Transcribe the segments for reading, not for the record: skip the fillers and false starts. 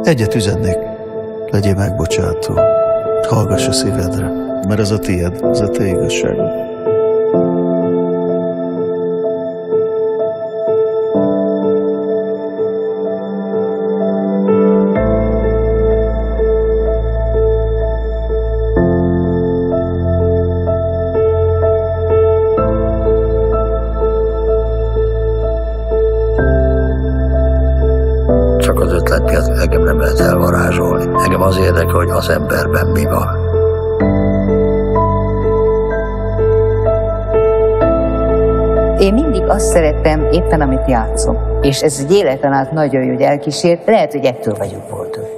Egyet üzennék, legyél megbocsátó, hallgass a szívedre, mert ez a tiéd, ez a te igazságod. Csak az ötlet miatt engem nem lehet elvarázsolni. Engem az érdekel, hogy az emberben mi van. Én mindig azt szerettem éppen, amit játszom. És ez egy életen át nagyon jó, hogy elkísért. Lehet, hogy ettől vagyok boldog.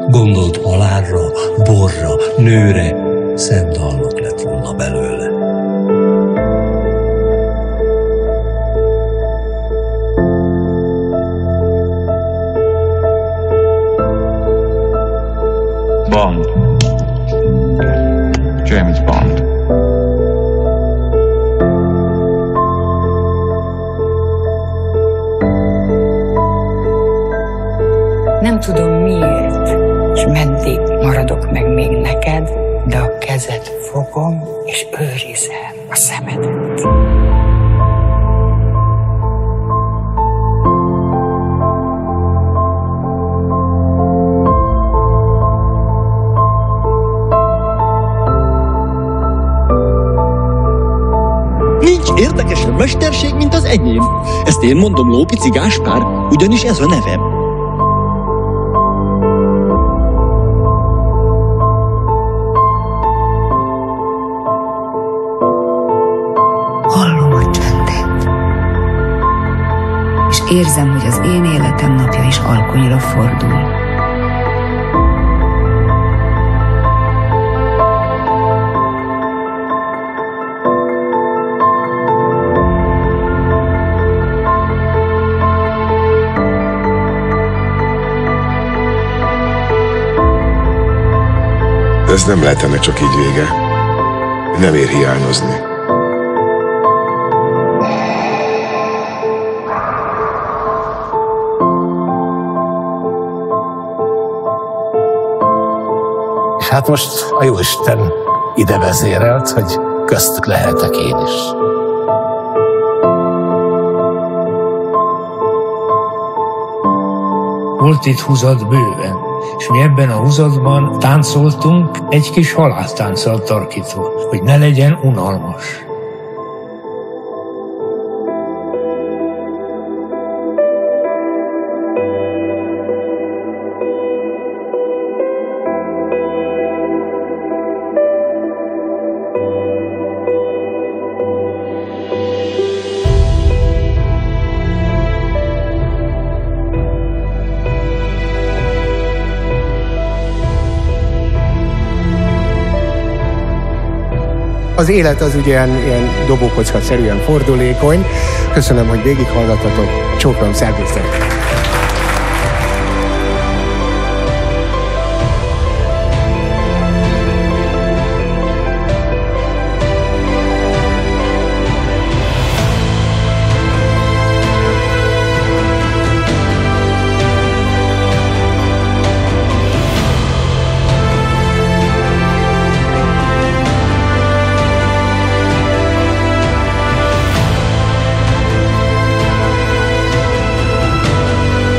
Gondolt halálra, borra, nőre, szent dalnak lett volna belőle. Bond. James Bond. Nem tudom miért, és meddig maradok meg még neked, de a kezed fogom, és őrizem a szemedet. Nincs érdekesebb mesterség, mint az enyém. Ezt én mondom, Lópici Gáspár, ugyanis ez a nevem. Hallom a csöndet, és érzem, hogy az én életem napja is alkonyra fordul. Ez nem lehet ennek csak így vége. Nem ér hiányozni. És hát most a Jóisten ide vezérelt, hogy köztük lehetek én is. Volt itt húzat bőven, és mi ebben a húzatban táncoltunk egy kis halásztánccal tarkítva, hogy ne legyen unalmas. Az élet az ugye ilyen dobókocka-szerűen fordulékony. Köszönöm, hogy végighallgattatok. Csókolom, szervusztok!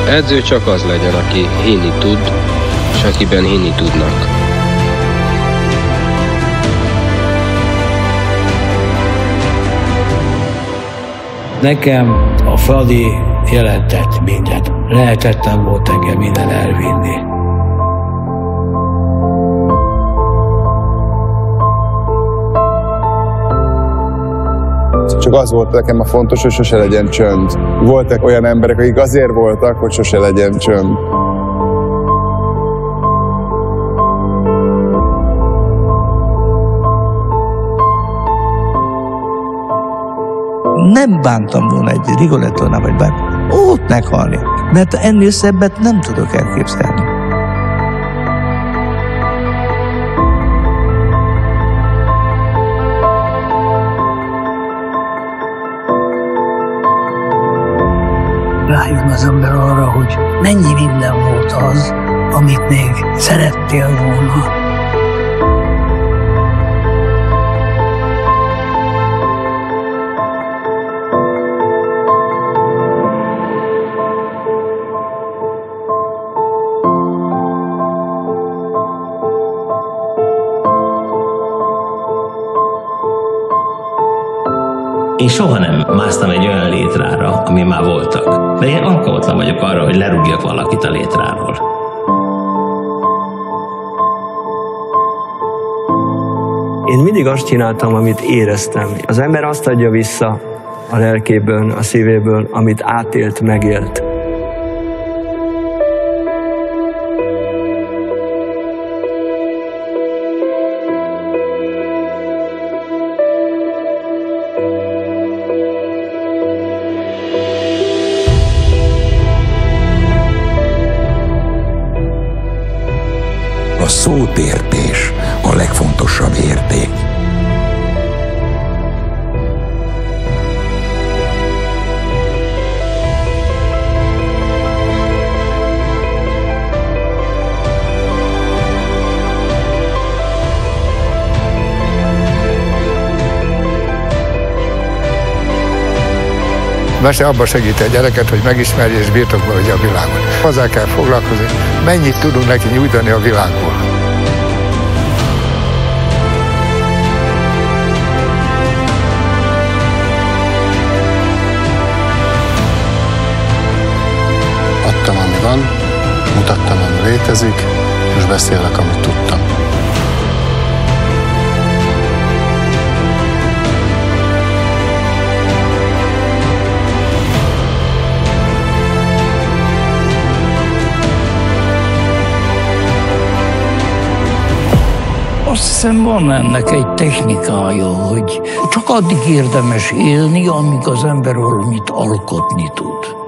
Edző csak az legyen, aki hinni tud, és akiben hinni tudnak. Nekem a Fradi jelentett mindent. Lehetetlen volt engem innen elvinni. Csak az volt nekem a fontos, hogy sose legyen csönd. Voltak olyan emberek, akik azért voltak, hogy sose legyen csönd. Nem bántam volna egy Rigolettónál, vagy bár ott meghalni, mert ennél szebbet nem tudok elképzelni. rájön az ember arra, hogy mennyi minden volt az, amit még szerettél volna. Én soha nem másztam egy olyan létrára, ami már voltak. De én alkalmatlan vagyok arra, hogy lerúgjak valakit a létráról. Én mindig azt csináltam, amit éreztem. Az ember azt adja vissza a lelkéből, a szívéből, amit átélt, megélt. A szótértés a legfontosabb érték. Mese abban segít egy gyereket, hogy megismerje és birtokba vegye a világot. Hozzá kell foglalkozni, mennyit tudunk neki nyújtani a világból. Adtam, ami van, mutattam, ami létezik, és beszélek, amit tudtam. Azt hiszem, van ennek egy technikája, hogy csak addig érdemes élni, amíg az ember valamit alkotni tud.